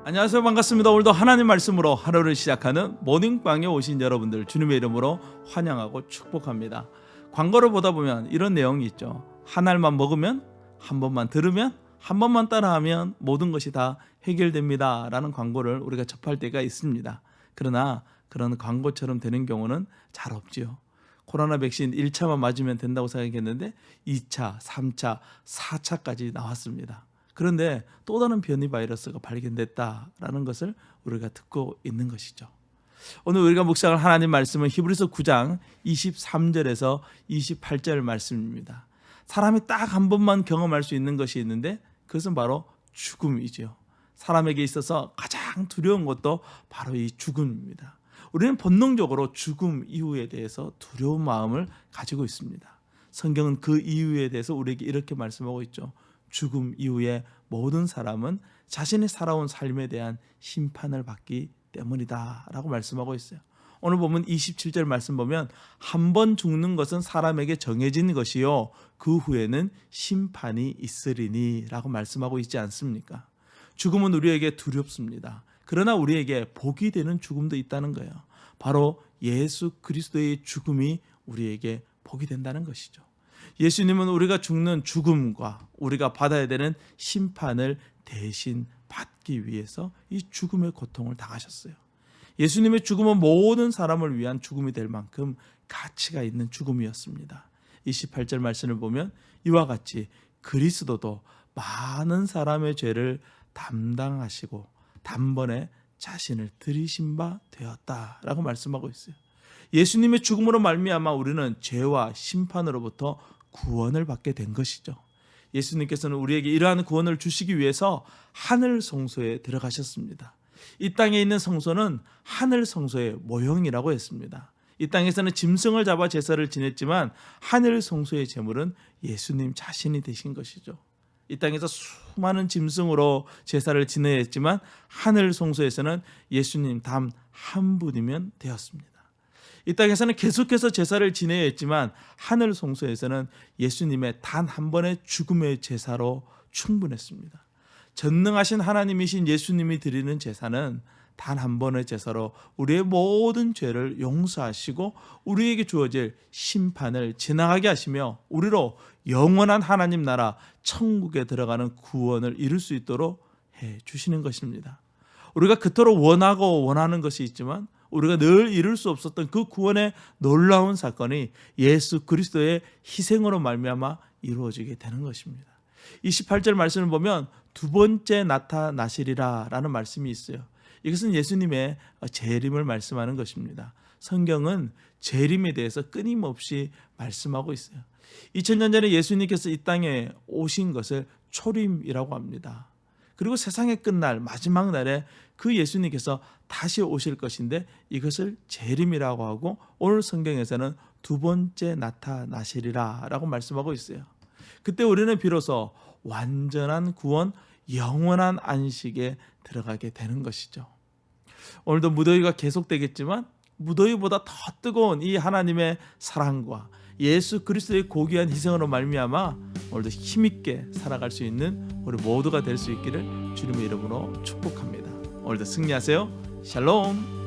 안녕하세요. 반갑습니다. 오늘도 하나님 말씀으로 하루를 시작하는 모닝방에 오신 여러분들 주님의 이름으로 환영하고 축복합니다. 광고를 보다 보면 이런 내용이 있죠. 한 알만 먹으면, 한 번만 들으면, 한 번만 따라하면 모든 것이 다 해결됩니다 라는 광고를 우리가 접할 때가 있습니다. 그러나 그런 광고처럼 되는 경우는 잘 없지요. 코로나 백신 1차만 맞으면 된다고 생각했는데 2차, 3차, 4차까지 나왔습니다. 그런데 또 다른 변이 바이러스가 발견됐다라는 것을 우리가 듣고 있는 것이죠. 오늘 우리가 묵상할 하나님 말씀은 히브리서 9장 23절에서 28절 말씀입니다. 사람이 딱 한 번만 경험할 수 있는 것이 있는데 그것은 바로 죽음이죠. 사람에게 있어서 가장 두려운 것도 바로 이 죽음입니다. 우리는 본능적으로 죽음 이후에 대해서 두려운 마음을 가지고 있습니다. 성경은 그 이유에 대해서 우리에게 이렇게 말씀하고 있죠. 죽음 이후에 모든 사람은 자신이 살아온 삶에 대한 심판을 받기 때문이다 라고 말씀하고 있어요. 오늘 보면 27절 말씀 보면 한 번 죽는 것은 사람에게 정해진 것이요 그 후에는 심판이 있으리니 라고 말씀하고 있지 않습니까? 죽음은 우리에게 두렵습니다. 그러나 우리에게 복이 되는 죽음도 있다는 거예요. 바로 예수 그리스도의 죽음이 우리에게 복이 된다는 것이죠. 예수님은 우리가 죽는 죽음과 우리가 받아야 되는 심판을 대신 받기 위해서 이 죽음의 고통을 당하셨어요. 예수님의 죽음은 모든 사람을 위한 죽음이 될 만큼 가치가 있는 죽음이었습니다. 28절 말씀을 보면 이와 같이 그리스도도 많은 사람의 죄를 담당하시고 단번에 자신을 들이신 바 되었다라고 말씀하고 있어요. 예수님의 죽음으로 말미암아 우리는 죄와 심판으로부터 구원을 받게 된 것이죠. 예수님께서는 우리에게 이러한 구원을 주시기 위해서 하늘 성소에 들어가셨습니다. 이 땅에 있는 성소는 하늘 성소의 모형이라고 했습니다. 이 땅에서는 짐승을 잡아 제사를 지냈지만 하늘 성소의 제물은 예수님 자신이 되신 것이죠. 이 땅에서 수많은 짐승으로 제사를 지내야 했지만 하늘 성소에서는 예수님 단 한 분이면 되었습니다. 이 땅에서는 계속해서 제사를 지내야 했지만 하늘 성소에서는 예수님의 단 한 번의 죽음의 제사로 충분했습니다. 전능하신 하나님이신 예수님이 드리는 제사는 단 한 번의 제사로 우리의 모든 죄를 용서하시고 우리에게 주어질 심판을 지나가게 하시며 우리로 영원한 하나님 나라 천국에 들어가는 구원을 이룰 수 있도록 해 주시는 것입니다. 우리가 그토록 원하고 원하는 것이 있지만 우리가 늘 이룰 수 없었던 그 구원의 놀라운 사건이 예수 그리스도의 희생으로 말미암아 이루어지게 되는 것입니다. 28절 말씀을 보면 두 번째 나타나시리라 라는 말씀이 있어요. 이것은 예수님의 재림을 말씀하는 것입니다. 성경은 재림에 대해서 끊임없이 말씀하고 있어요. 2000년 전에 예수님께서 이 땅에 오신 것을 초림이라고 합니다. 그리고 세상의 끝날 마지막 날에 그 예수님께서 다시 오실 것인데 이것을 재림이라고 하고 오늘 성경에서는 두 번째 나타나시리라 라고 말씀하고 있어요. 그때 우리는 비로소 완전한 구원, 영원한 안식에 들어가게 되는 것이죠. 오늘도 무더위가 계속되겠지만 무더위보다 더 뜨거운 이 하나님의 사랑과 예수 그리스도의 고귀한 희생으로 말미암아 오늘도 힘있게 살아갈 수 있는 우리 모두가 될 수 있기를 주님의 이름으로 축복합니다. 오늘도 승리하세요. 샬롬.